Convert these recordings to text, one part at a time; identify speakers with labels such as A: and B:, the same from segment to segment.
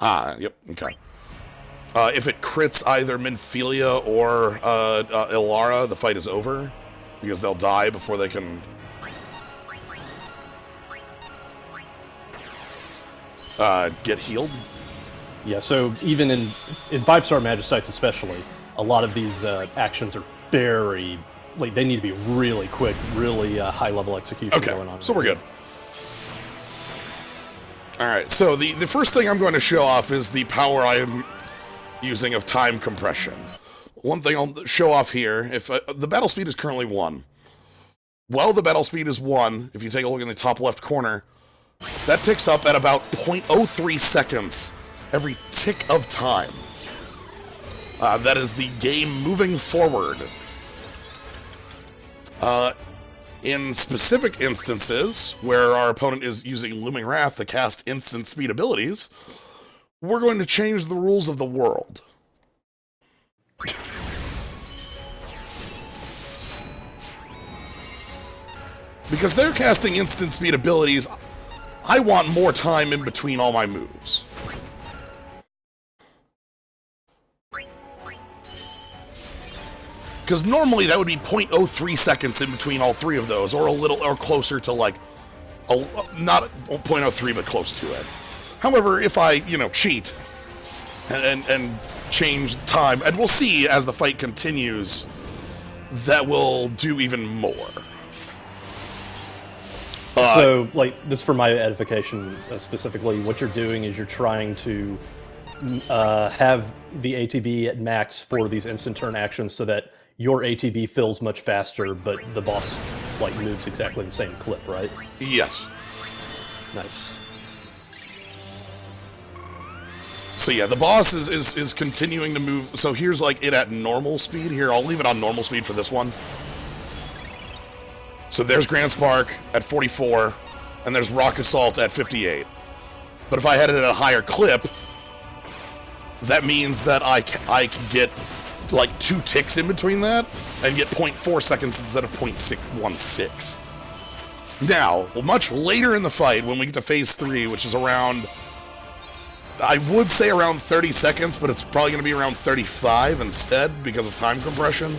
A: Yep, okay. If it crits either Minfilia or Elarra, the fight is over, because they'll die before they can... get healed.
B: Yeah, so even in 5-star Magicites especially, a lot of these actions are very... like, they need to be really quick, really high-level execution going on.
A: So we're good. Alright, so the first thing I'm going to show off is the power I am using of time compression. One thing I'll show off here, if the battle speed is currently 1. Well, the battle speed is 1, if you take a look in the top left corner, that ticks up at about 0.03 seconds every tick of time. That is the game moving forward. In specific instances, where our opponent is using Looming Wrath to cast instant speed abilities, we're going to change the rules of the world. Because they're casting instant speed abilities, I want more time in between all my moves. Because normally that would be 0.03 seconds in between all three of those, or a little, or closer to like, not 0.03, but close to it. However, if I, cheat and change time, and we'll see as the fight continues, that will do even more.
B: So, this for my edification specifically, what you're doing is you're trying to have the ATB at max for these instant turn actions so that your ATB fills much faster, but the boss moves exactly the same clip, right?
A: Yes.
B: Nice.
A: So yeah, the boss is continuing to move. So here's it at normal speed. Here, I'll leave it on normal speed for this one. So there's Grand Spark at 44, and there's Rock Assault at 58. But if I had it at a higher clip, that means that I can get 2 ticks in between that, and get 0.4 seconds instead of 0.616. Now, much later in the fight, when we get to Phase 3, which is around, I would say around 30 seconds, but it's probably going to be around 35 instead, because of time compression.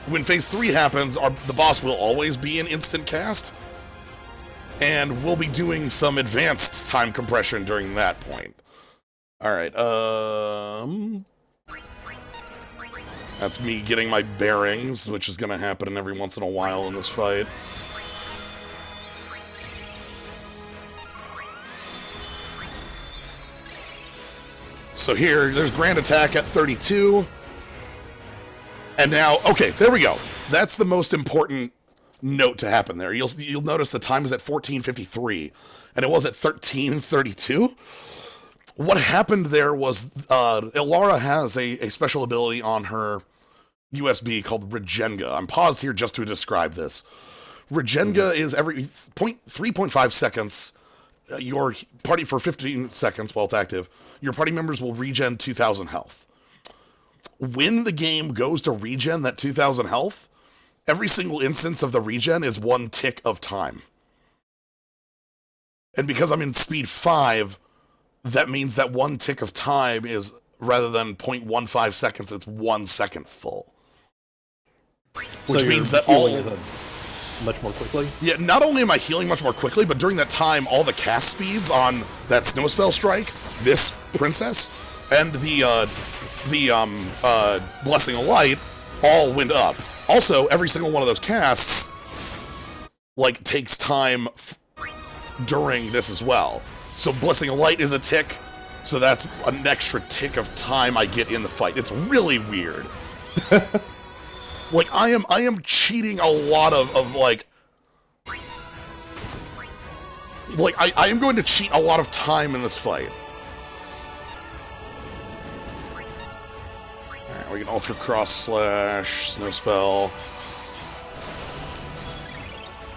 A: When Phase 3 happens, the boss will always be an instant cast, and we'll be doing some advanced time compression during that point. Alright, that's me getting my bearings, which is gonna happen every once in a while in this fight. So here, there's Grand Attack at 32. And now, okay, there we go. That's the most important note to happen there. You'll notice the time is at 14:53, and it was at 13:32. What happened there was Elarra has a special ability on her USB called Regenga. I'm paused here just to describe this. Regenga is every 3.5 seconds, your party, for 15 seconds while it's active, your party members will regen 2,000 health. When the game goes to regen that 2,000 health, every single instance of the regen is 1 tick of time. And because I'm in speed 5, that means that 1 tick of time is, rather than 0.15 seconds, it's 1 second full. Which means that
B: much more quickly?
A: Yeah, not only am I healing much more quickly, but during that time, all the cast speeds on that Snowspell Strike, this Princess, and the Blessing of Light all went up. Also, every single one of those casts, takes time during this as well. So Blessing of Light is a tick, so that's an extra tick of time I get in the fight. It's really weird. I am cheating a lot of I am going to cheat a lot of time in this fight. Alright, we can Ultra Cross Slash, Snowspell.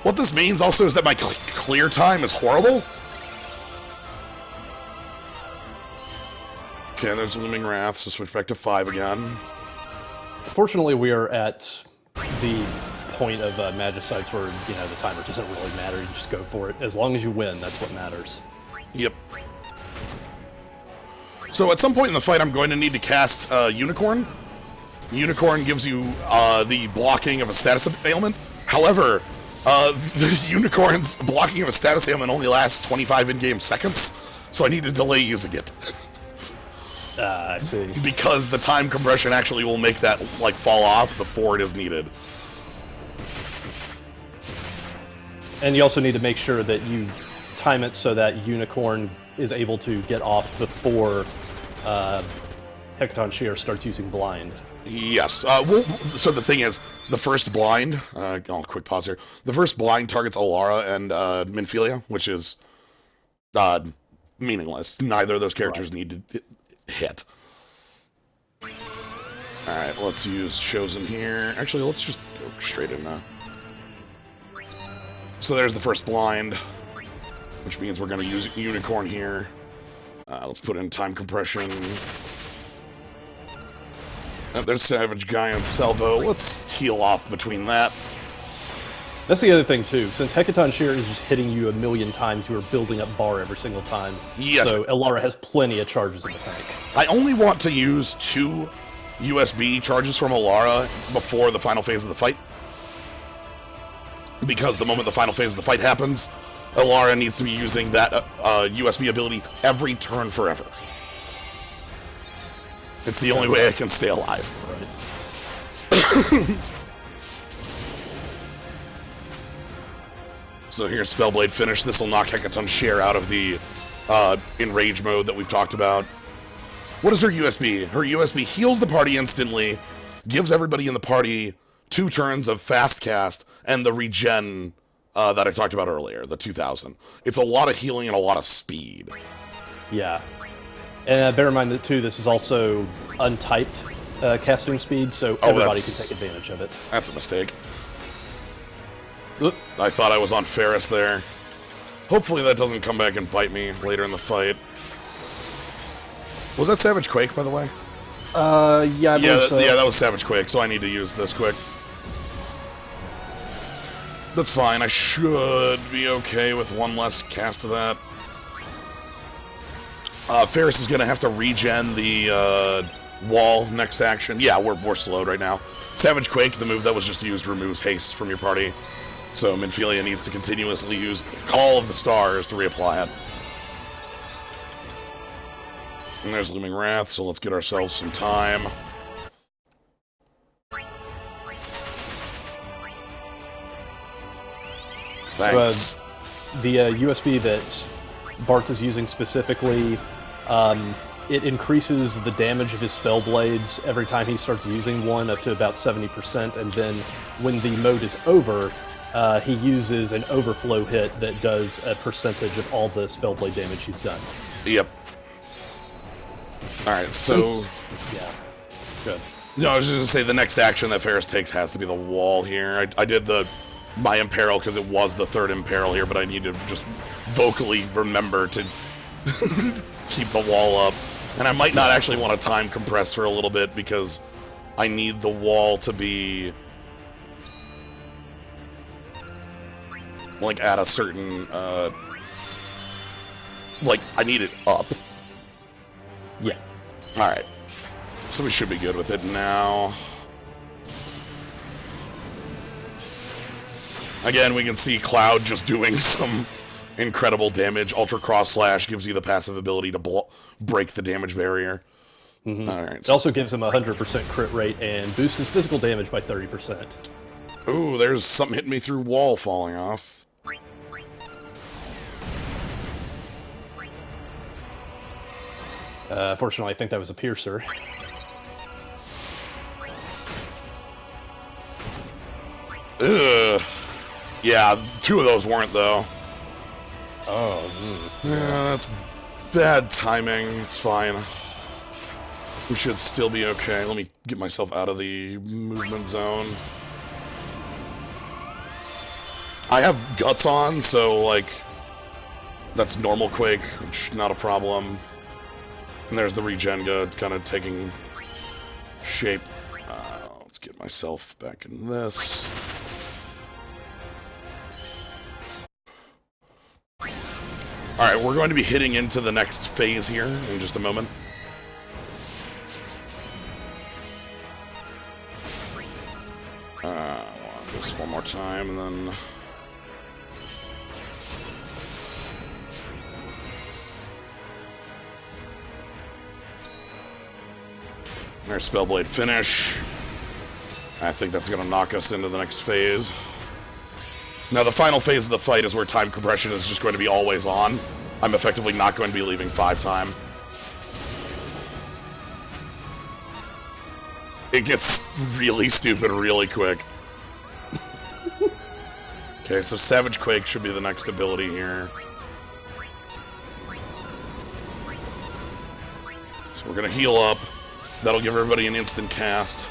A: What this means also is that my clear time is horrible. Okay, there's Looming Wrath, so switch back to 5 again.
B: Fortunately, we are at the point of Magicites where, the timer doesn't really matter. You just go for it. As long as you win, that's what matters.
A: Yep. So at some point in the fight, I'm going to need to cast Unicorn. Unicorn gives you the blocking of a status ailment. However, the Unicorn's blocking of a status ailment only lasts 25 in-game seconds, so I need to delay using it.
B: I see.
A: Because the time compression actually will make that like fall off before it is needed.
B: And you also need to make sure that you time it so that Unicorn is able to get off before Hecatoncheir starts using Blind.
A: Yes. So the thing is, the first blind, quick pause here. The first blind targets Elarra and Minfilia, which is meaningless. Neither of those characters need to hit. Alright, let's use Chosen here. Actually, let's just go straight in now. So there's the first blind, which means we're going to use Unicorn here. Let's put in time compression. There's Savage Guy and Salvo. Let's heal off between that.
B: That's the other thing, too. Since Hecatoncheir is just hitting you a million times, you are building up bar every single time.
A: Yes.
B: So Elarra has plenty of charges in the tank.
A: I only want to use 2 USB charges from Elarra before the final phase of the fight. Because the moment the final phase of the fight happens, Elarra needs to be using that USB ability every turn forever. It's the only way I can stay alive.
B: Right.
A: So here's Spellblade finish. This will knock Hecatoncheir out of the enrage mode that we've talked about. What is her USB? Her USB heals the party instantly, gives everybody in the party 2 turns of fast cast, and the regen that I talked about earlier, the 2000. It's a lot of healing and a lot of speed.
B: Yeah. And bear in mind that, too, this is also untyped casting speed, so everybody can take advantage of it.
A: That's a mistake.
B: Oop.
A: I thought I was on Faris there. Hopefully that doesn't come back and bite me later in the fight. Was that Savage Quake, by the way?
B: Yeah, I believe so.
A: Yeah, that was Savage Quake, so I need to use this quick. That's fine, I should be okay with 1 less cast of that. Faris is gonna have to regen the wall next action. Yeah, we're slowed right now. Savage Quake, the move that was just used, removes haste from your party. So Minfilia needs to continuously use Call of the Stars to reapply it. And there's Looming Wrath, so let's get ourselves some time. Thanks.
B: So, the USB that Bartz is using specifically, it increases the damage of his spell blades every time he starts using one up to about 70%, and then when the mode is over, he uses an overflow hit that does a percentage of all the spell blade damage he's done.
A: Yep. Alright, so...
B: Yeah. Good.
A: No, I was just gonna say the next action that Faris takes has to be the wall here. I did my Imperil because it was the 3rd Imperil here, but I need to just vocally remember to keep the wall up. And I might not actually want to time compress for a little bit because I need the wall to be like at a certain like I need it up.
B: Yeah.
A: Alright. So we should be good with it now. Again, we can see Cloud just doing some incredible damage. Ultra Cross Slash gives you the passive ability to break the damage barrier.
B: Mm-hmm.
A: All right,
B: it also gives him a 100% crit rate and boosts his physical damage by 30%.
A: Ooh, there's something hitting me through wall falling off.
B: Fortunately, I think that was a piercer.
A: Ugh. Yeah, 2 of those weren't, though.
B: Oh,
A: yeah, that's bad timing. It's fine. We should still be okay. Let me get myself out of the movement zone. I have Guts on, so, like, that's normal Quake, which not a problem. And there's the regen good, kind of taking shape. Let's get myself back in this. Alright, we're going to be hitting into the next phase here in just a moment. time, and then... There's Spellblade finish. I think that's going to knock us into the next phase. Now, the final phase of the fight is where time compression is just going to be always on. I'm effectively not going to be leaving 5 time. It gets really stupid really quick. Okay, so Savage Quake should be the next ability here. So we're going to heal up. That'll give everybody an instant cast.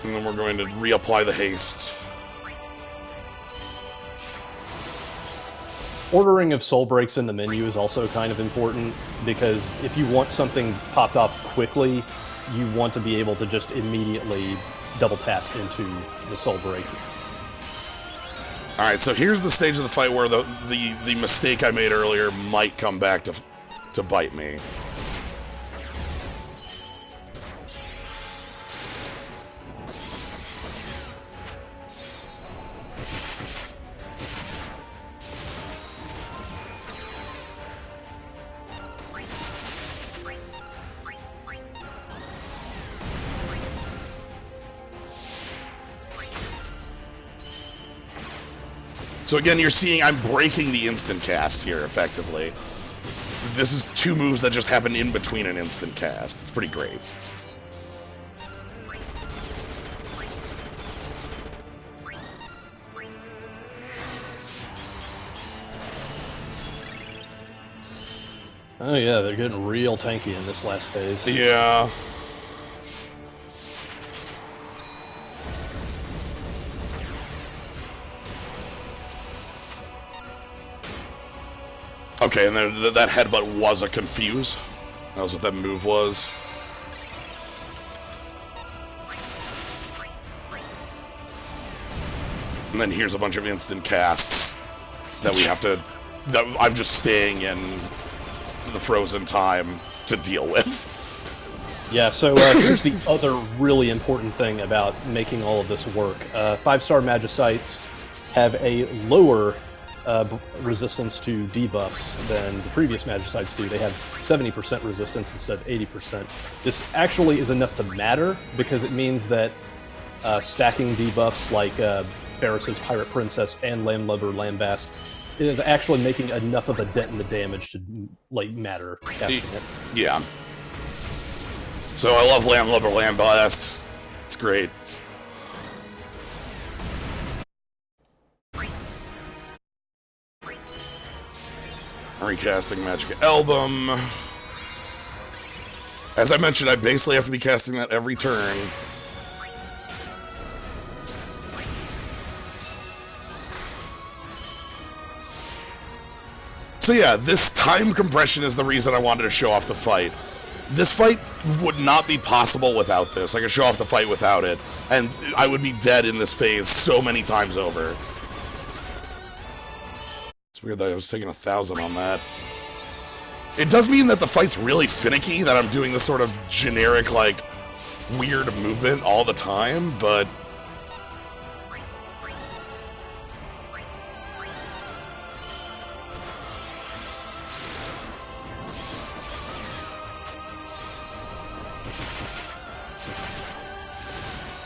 A: And then we're going to reapply the haste.
B: Ordering of soul breaks in the menu is also kind of important, because if you want something popped off quickly, you want to be able to just immediately double tap into the soul break.
A: Alright, so here's the stage of the fight where the mistake I made earlier might come back to bite me. So again, you're seeing I'm breaking the instant cast here, effectively. This is 2 moves that just happen in between an instant cast. It's pretty great.
B: Oh yeah, they're getting real tanky in this last phase.
A: Yeah. Okay, and then that headbutt was a confuse. That was what that move was. And then here's a bunch of instant casts that we have to... that I'm just staying in the frozen time to deal with.
B: Yeah, so here's the other really important thing about making all of this work. 5-star Magicites have a lower resistance to debuffs than the previous Magicites do. They have 70% resistance instead of 80%. This actually is enough to matter, because it means that stacking debuffs like Faris's Pirate Princess and Landlubber Lambast is actually making enough of a dent in the damage to like matter casting it.
A: Yeah. So I love Landlubber Lambast. It's great. Recasting Magic Album. As I mentioned, I basically have to be casting that every turn. So yeah, this time compression is the reason I wanted to show off the fight. This fight would not be possible without this. I could show off the fight without it, and I would be dead in this phase so many times over. It's weird that I was taking 1,000 on that. It does mean that the fight's really finicky, that I'm doing this sort of generic, like, weird movement all the time, but...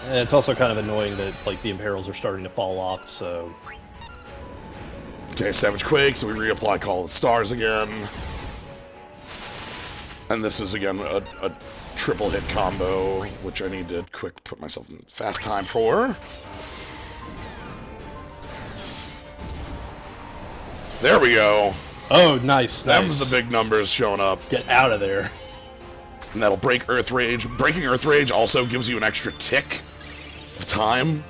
B: And it's also kind of annoying that like the imperils are starting to fall off, so...
A: Okay, Savage Quake, so we reapply Call of the Stars again. And this is, again, a triple hit combo, which I need to quick put myself in fast time for. There we go.
B: Oh, nice.
A: That was the big numbers showing up.
B: Get out of there.
A: And that'll break Earth Rage. Breaking Earth Rage also gives you an extra tick of time.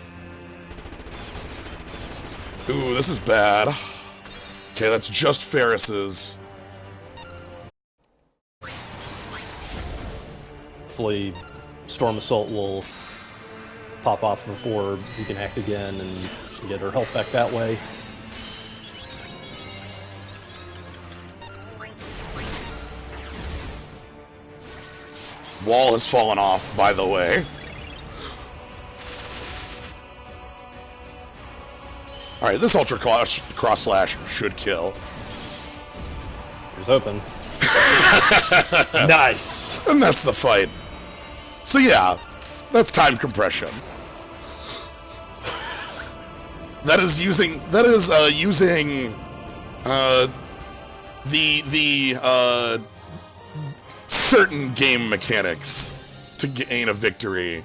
A: Ooh, this is bad. Okay, that's just Faris's.
B: Hopefully, Storm Assault will pop off before he can act again and she can get her health back that way.
A: Wall has fallen off, by the way. All right, this Ultra Cross Slash should kill.
B: Here's hoping. Nice.
A: And that's the fight. So yeah, that's time compression. That is using the certain game mechanics to gain a victory.